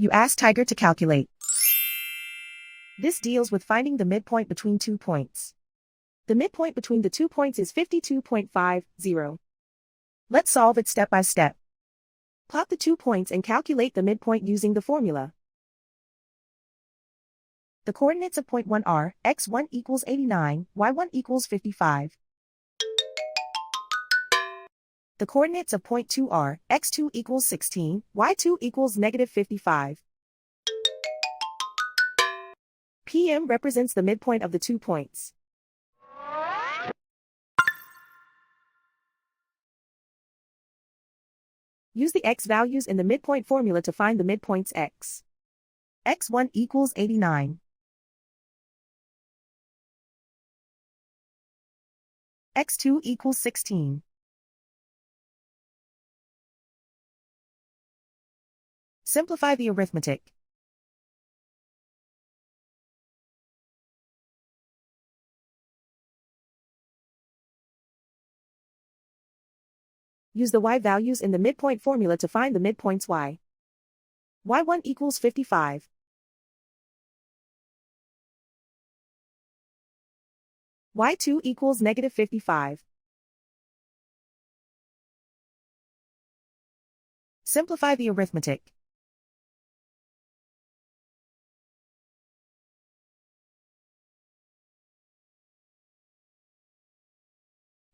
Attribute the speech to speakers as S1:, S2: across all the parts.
S1: You ask Tiger to calculate. This deals with finding the midpoint between 2 points. The midpoint between the 2 points is 52.50. Let's solve it step by step. Plot the 2 points and calculate the midpoint using the formula. The coordinates of point 1 are x1 equals 89, y1 equals 55. The coordinates of point 2 are x2 equals 16, y2 equals negative 55. PM represents the midpoint of the 2 points. Use the x values in the midpoint formula to find the midpoints x. x1 equals 89. x2 equals 16. Simplify the arithmetic. Use the y values in the midpoint formula to find the midpoints y. y1 equals 55. y2 equals negative 55. Simplify the arithmetic.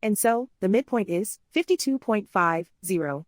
S1: And so, the midpoint is 52.50.